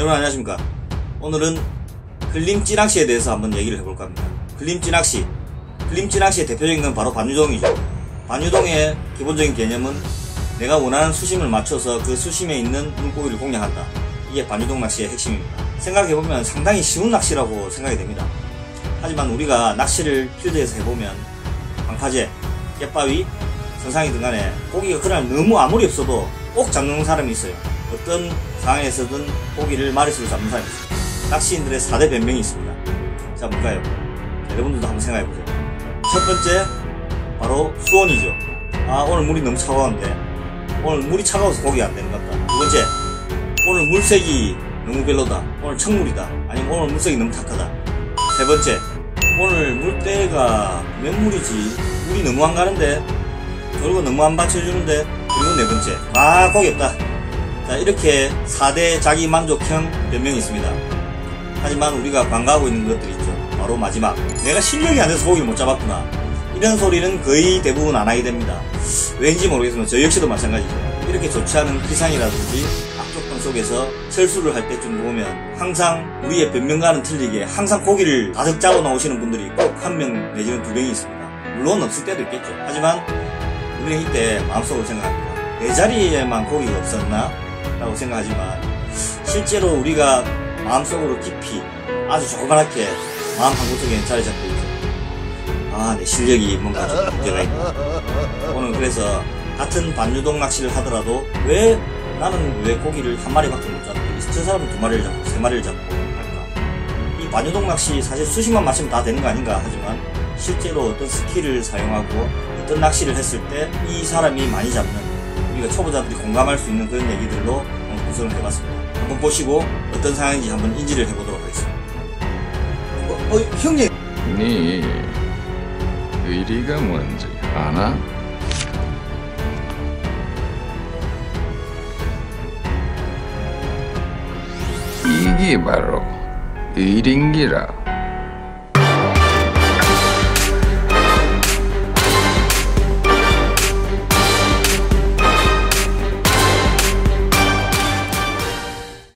여러분 안녕하십니까. 오늘은 클림찌 낚시에 대해서 한번 얘기를 해볼까 합니다. 클림찌 낚시의 대표적인 건 바로 반유동이죠. 반유동의 기본적인 개념은 내가 원하는 수심을 맞춰서 그 수심에 있는 물고기를 공략한다. 이게 반유동 낚시의 핵심입니다. 생각해보면 상당히 쉬운 낚시라고 생각이 됩니다. 하지만 우리가 낚시를 필드에서 해보면 방파제, 갯바위, 선상이든 간에 고기가 그날 너무 아무리 없어도 꼭 잡는 사람이 있어요. 어떤 상황에서든 고기를 마리수로 잡는 사람이 있어요. 낚시인들의 4대 변명이 있습니다. 자, 뭘까요? 여러분들도 한번 생각해보세요. 첫 번째, 바로 수온이죠. 아, 오늘 물이 너무 차가운데 오늘 물이 차가워서 고기가 안 되는 것 같다. 두 번째, 오늘 물색이 너무 별로다. 오늘 청물이다. 아니면 오늘 물색이 너무 탁하다. 세 번째, 오늘 물때가 몇 물이지? 물이 너무 안 가는데? 그리고 너무 안 받쳐주는데? 그리고 네 번째, 아, 고기 없다. 자, 이렇게 4대 자기 만족형 변명이 있습니다. 하지만 우리가 관가하고 있는 것들이 있죠. 바로 마지막, 내가 실력이 안 돼서 고기를 못 잡았구나. 이런 소리는 거의 대부분 안 하게 됩니다. 왠지 모르겠지만 저 역시도 마찬가지죠. 이렇게 좋지 않은 기상이라든지 악조건 속에서 철수를 할 때쯤 보면 항상 우리의 변명과는 틀리게 항상 고기를 가득 잡아 나오시는 분들이 꼭 한 명 내지는 두 명이 있습니다. 물론 없을 때도 있겠죠. 하지만 우리는 이때 마음속으로 생각합니다. 내 자리에만 고기가 없었나? 라고 생각하지만 실제로 우리가 마음속으로 깊이 아주 조그맣게 마음 한구석에 자리 잡고 있죠. 아, 내 실력이 뭔가 좀 문제가 있나. 오늘 그래서 같은 반유동 낚시를 하더라도 나는 왜 고기를 한 마리밖에 못 잡고 저 사람은 두 마리를 잡고 세 마리를 잡고 할까. 이 반유동 낚시 사실 수심만 맞추면 다 되는 거 아닌가 하지만 실제로 어떤 스킬을 사용하고 어떤 낚시를 했을 때 이 사람이 많이 잡는, 우리가 초보자들이 공감할 수 있는 그런 얘기들로 오늘 구성을 해봤습니다. 한번 보시고 어떤 상황인지 한번 인지를 해보도록 하겠습니다. 형님! 네 의리가 뭔지 아나? 이게 바로 의린기라.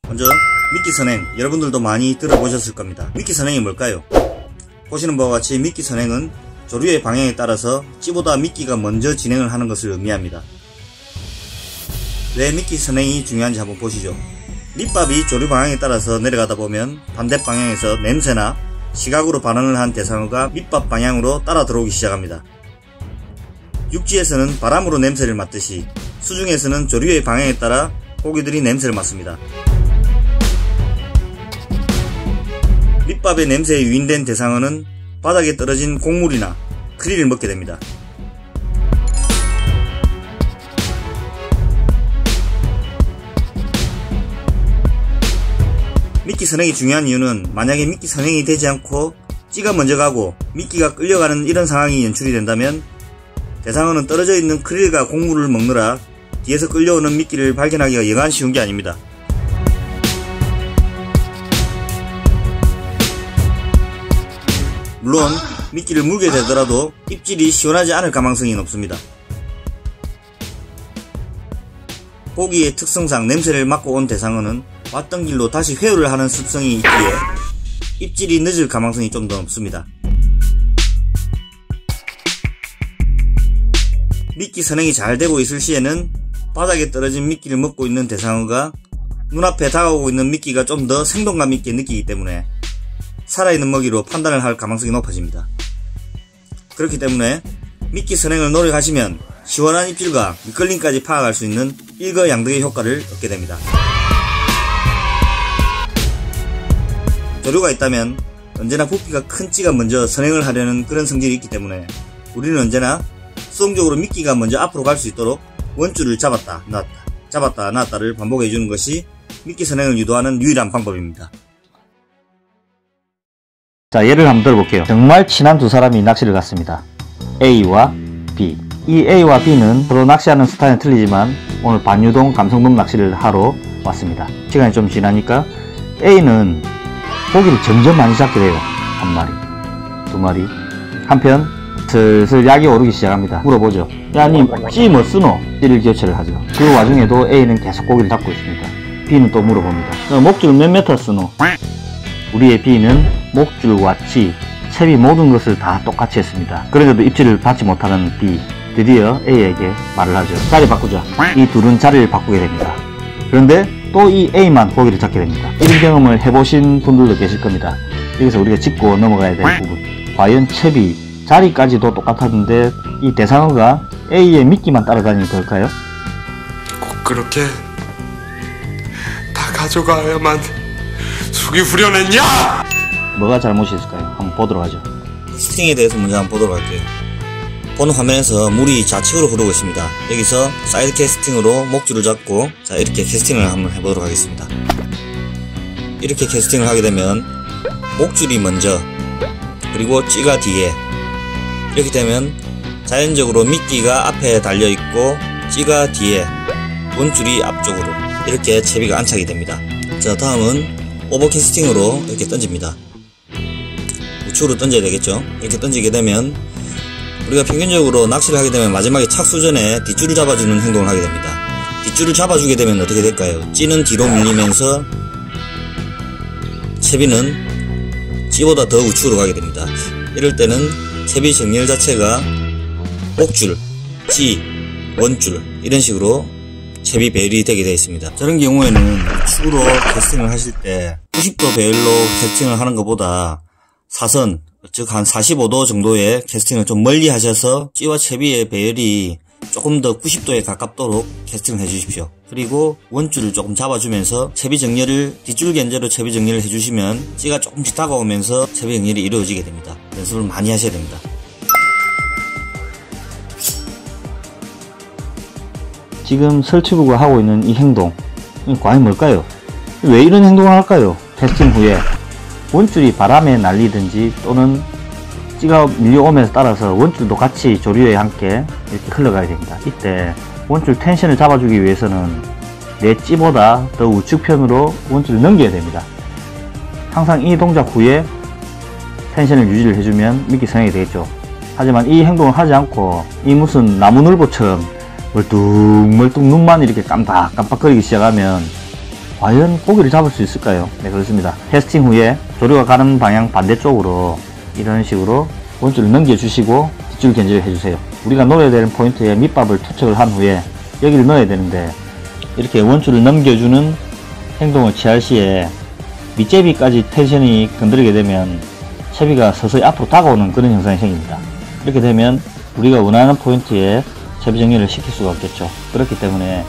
먼저 미끼 선행, 여러분들도 많이 들어보셨을 겁니다. 미끼 선행이 뭘까요? 보시는 바와 같이 미끼 선행은 조류의 방향에 따라서 찌보다 미끼가 먼저 진행을 하는 것을 의미합니다. 왜 미끼 선행이 중요한지 한번 보시죠. 밑밥이 조류 방향에 따라서 내려가다 보면 반대 방향에서 냄새나 시각으로 반응을 한 대상어가 밑밥 방향으로 따라 들어오기 시작합니다. 육지에서는 바람으로 냄새를 맡듯이 수중에서는 조류의 방향에 따라 고기들이 냄새를 맡습니다. 밑밥의 냄새에 유인된 대상어는 바닥에 떨어진 곡물이나 크릴을 먹게 됩니다. 미끼 선행이 중요한 이유는 만약에 미끼 선행이 되지 않고 찌가 먼저 가고 미끼가 끌려가는 이런 상황이 연출이 된다면 대상어는 떨어져 있는 크릴과 곡물을 먹느라 뒤에서 끌려오는 미끼를 발견하기가 여간 쉬운 게 아닙니다. 물론 미끼를 물게 되더라도 입질이 시원하지 않을 가망성이 높습니다. 고기의 특성상 냄새를 맡고 온 대상어는 왔던 길로 다시 회유를 하는 습성이 있기에 입질이 늦을 가망성이 좀 더 높습니다. 미끼 선행이 잘 되고 있을 시에는 바닥에 떨어진 미끼를 먹고 있는 대상어가 눈앞에 다가오고 있는 미끼가 좀 더 생동감 있게 느끼기 때문에 살아있는 먹이로 판단을 할 가망성이 높아집니다. 그렇기 때문에 미끼 선행을 노력하시면 시원한 입질과 미끌림까지 파악할 수 있는 일거양득의 효과를 얻게 됩니다. 조류가 있다면 언제나 부피가 큰 찌가 먼저 선행을 하려는 그런 성질이 있기 때문에 우리는 언제나 수동적으로 미끼가 먼저 앞으로 갈 수 있도록 원줄을 잡았다 놨다 잡았다 놨다를 반복해주는 것이 미끼 선행을 유도하는 유일한 방법입니다. 자, 예를 한번 들어볼게요. 정말 친한 두 사람이 낚시를 갔습니다. A와 B. 이 A와 B는 서로 낚시하는 스타일은 틀리지만 오늘 반유동 감성돔 낚시를 하러 왔습니다. 시간이 좀 지나니까 A는 고기를 점점 많이 잡게 돼요. 한 마리, 두 마리. 한편 슬슬 약이 오르기 시작합니다. 물어보죠. 야, 니 찌 뭐 쓰노? 찌를 교체를 하죠. 그 와중에도 A는 계속 고기를 잡고 있습니다. B는 또 물어봅니다. 목줄 몇 메타 쓰노? 우리의 B는 목줄과 찌, 채비 모든 것을 다 똑같이 했습니다. 그런데도 입질을 받지 못하는 B, 드디어 A에게 말을 하죠. 자리 바꾸자. 이 둘은 자리를 바꾸게 됩니다. 그런데 또 이 A만 고기를 잡게 됩니다. 이런 경험을 해보신 분들도 계실 겁니다. 여기서 우리가 짚고 넘어가야 될 부분, 과연 채비 자리까지도 똑같았는데 이 대상어가 A의 미끼만 따라다니는 걸까요? 꼭 그렇게 다 가져가야만 숙이 후련했냐? 뭐가 잘못이 있을까요? 한번 보도록 하죠. 캐스팅에 대해서 먼저 한번 보도록 할게요. 보는 화면에서 물이 좌측으로 흐르고 있습니다. 여기서 사이드 캐스팅으로 목줄을 잡고 자 이렇게 캐스팅을 한번 해보도록 하겠습니다. 이렇게 캐스팅을 하게 되면 목줄이 먼저 그리고 찌가 뒤에, 이렇게 되면 자연적으로 미끼가 앞에 달려있고 찌가 뒤에, 원줄이 앞쪽으로 이렇게 채비가 안착이 됩니다. 자 다음은 오버캐스팅으로 이렇게 던집니다. 우측으로 던져야 되겠죠. 이렇게 던지게 되면 우리가 평균적으로 낚시를 하게 되면 마지막에 착수 전에 뒷줄을 잡아주는 행동을 하게 됩니다. 뒷줄을 잡아주게 되면 어떻게 될까요? 찌는 뒤로 밀리면서 채비는 찌보다 더 우측으로 가게 됩니다. 이럴 때는 채비 정렬 자체가 목줄, 찌, 원줄 이런 식으로 채비 배열이 되게 되어 있습니다. 저런 경우에는 우측으로 캐스팅을 하실 때 90도 배열로 캐스팅을 하는 것보다 사선, 즉 한 45도 정도의 캐스팅을 좀 멀리 하셔서 찌와 채비의 배열이 조금 더 90도에 가깝도록 캐스팅을 해주십시오. 그리고 원줄을 조금 잡아주면서 채비 정렬을 뒷줄 견제로 채비 정렬을 해주시면 찌가 조금씩 다가오면서 채비 정렬이 이루어지게 됩니다. 연습을 많이 하셔야 됩니다. 지금 설치부가 하고 있는 이 행동, 과연 뭘까요? 왜 이런 행동을 할까요? 캐스팅 후에 원줄이 바람에 날리든지 또는 찌가 밀려오면서 따라서 원줄도 같이 조류에 함께 이렇게 흘러가야 됩니다. 이때 원줄 텐션을 잡아주기 위해서는 내 찌보다 더 우측편으로 원줄을 넘겨야 됩니다. 항상 이 동작 후에 텐션을 유지를 해주면 미끼 성형이 되겠죠. 하지만 이 행동을 하지 않고 이 무슨 나무늘보처럼 멀뚱멀뚱 눈만 이렇게 깜빡깜빡거리기 시작하면 과연 고기를 잡을 수 있을까요? 네, 그렇습니다. 캐스팅 후에 조류가 가는 방향 반대쪽으로 이런 식으로 원줄을 넘겨주시고 뒷줄 견제를 해주세요. 우리가 넣어야 되는 포인트에 밑밥을 투척을 한 후에 여기를 넣어야 되는데 이렇게 원줄을 넘겨주는 행동을 취할 시에 밑제비까지 텐션이 건드리게 되면 채비가 서서히 앞으로 다가오는 그런 현상이 생깁니다. 이렇게 되면 우리가 원하는 포인트에 채비 정렬을 시킬 수가 없겠죠. 그렇기 때문에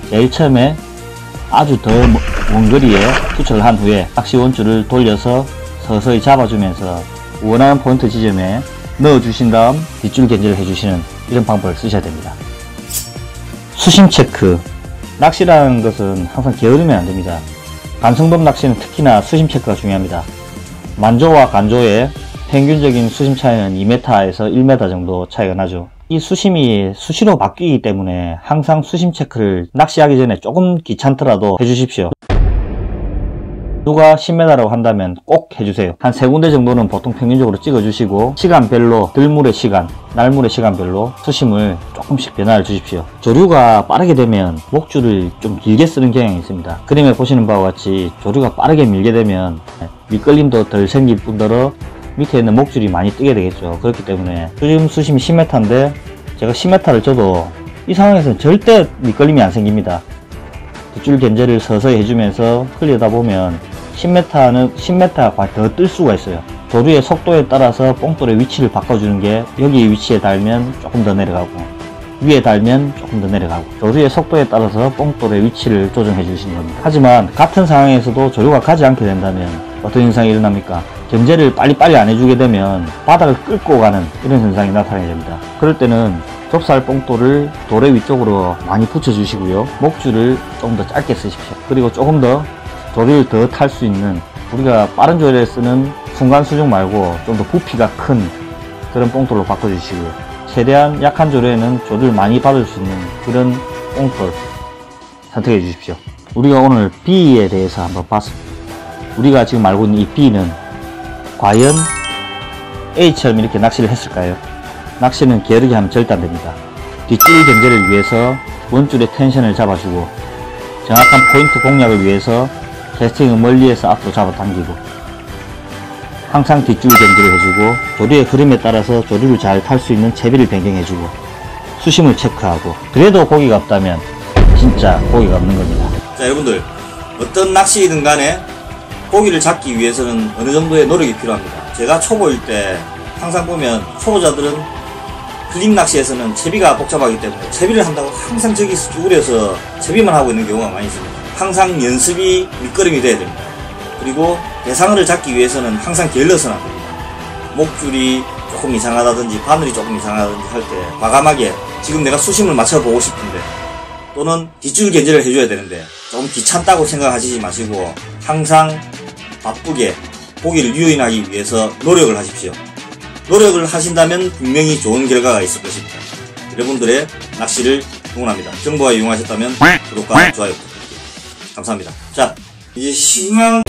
제일 처음에 아주 더 먼 거리에 투척을 한 후에 낚시 원줄을 돌려서 서서히 잡아주면서 원하는 포인트 지점에 넣어주신 다음 뒷줄 견제를 해주시는 이런 방법을 쓰셔야 됩니다. 수심 체크. 낚시라는 것은 항상 게으르면 안됩니다. 감성돔 낚시는 특히나 수심 체크가 중요합니다. 만조와 간조의 평균적인 수심 차이는 2m에서 1m 정도 차이가 나죠. 이 수심이 수시로 바뀌기 때문에 항상 수심 체크를 낚시하기 전에 조금 귀찮더라도 해주십시오. 누가 10m라고 한다면 꼭 해주세요. 한 3군데 정도는 보통 평균적으로 찍어주시고 시간별로 들물의 시간, 날물의 시간별로 수심을 조금씩 변화를 주십시오. 조류가 빠르게 되면 목줄을 좀 길게 쓰는 경향이 있습니다. 그림에 보시는 바와 같이 조류가 빠르게 밀게 되면 밑걸림도 덜 생길 뿐더러 밑에 있는 목줄이 많이 뜨게 되겠죠. 그렇기 때문에 지금 수심이 10m인데 제가 10m를 쳐도 이 상황에서는 절대 밑걸림이 안 생깁니다. 뒷줄 견제를 서서히 해주면서 흘리다 보면 10m가 더 뜰 수가 있어요. 조류의 속도에 따라서 뽕돌의 위치를 바꿔주는 게 여기 위치에 달면 조금 더 내려가고 위에 달면 조금 더 내려가고 조류의 속도에 따라서 뽕돌의 위치를 조정해 주시는 겁니다. 하지만 같은 상황에서도 조류가 가지 않게 된다면 어떤 현상이 일어납니까? 견제를 빨리빨리 안 해주게 되면 바닥을 끌고 가는 이런 현상이 나타나게 됩니다. 그럴 때는 좁쌀 뽕돌을 돌의 위쪽으로 많이 붙여주시고요. 목줄을 조금 더 짧게 쓰십시오. 그리고 조금 더 조류를 더 탈 수 있는, 우리가 빠른 조류에 쓰는 순간 수중 말고 좀 더 부피가 큰 그런 뽕돌로 바꿔주시고요. 최대한 약한 조류에는 조류를 많이 받을 수 있는 그런 뽕돌 선택해 주십시오. 우리가 오늘 B에 대해서 한번 봤습니다. 우리가 지금 알고 있는 이 B는 과연 A처럼 이렇게 낚시를 했을까요? 낚시는 게으르게 하면 절대 안됩니다. 뒷줄 견제를 위해서 원줄의 텐션을 잡아주고 정확한 포인트 공략을 위해서 캐스팅을 멀리에서 앞으로 잡아당기고 항상 뒷줄 견지를 해주고 조류의 흐름에 따라서 조류를 잘 탈 수 있는 채비를 변경해주고 수심을 체크하고 그래도 고기가 없다면 진짜 고기가 없는 겁니다. 자, 여러분들 어떤 낚시이든 간에 고기를 잡기 위해서는 어느 정도의 노력이 필요합니다. 제가 초보일 때 항상 보면 초보자들은 클립 낚시에서는 채비가 복잡하기 때문에 채비를 한다고 항상 저기서 쭈그려서 채비만 하고 있는 경우가 많이 있습니다. 항상 연습이 밑거름이 돼야 됩니다. 그리고 대상어를 잡기 위해서는 항상 게을러서는 안 됩니다. 목줄이 조금 이상하다든지 바늘이 조금 이상하다든지 할 때 과감하게 지금 내가 수심을 맞춰보고 싶은데 또는 뒷줄 견제를 해줘야 되는데 조금 귀찮다고 생각하시지 마시고 항상 바쁘게 고기를 유인하기 위해서 노력을 하십시오. 노력을 하신다면 분명히 좋은 결과가 있을 것입니다. 여러분들의 낚시를 응원합니다. 정보가 유용하셨다면 구독과 좋아요 부탁드립니다. 감사합니다. 자, 이제 신앙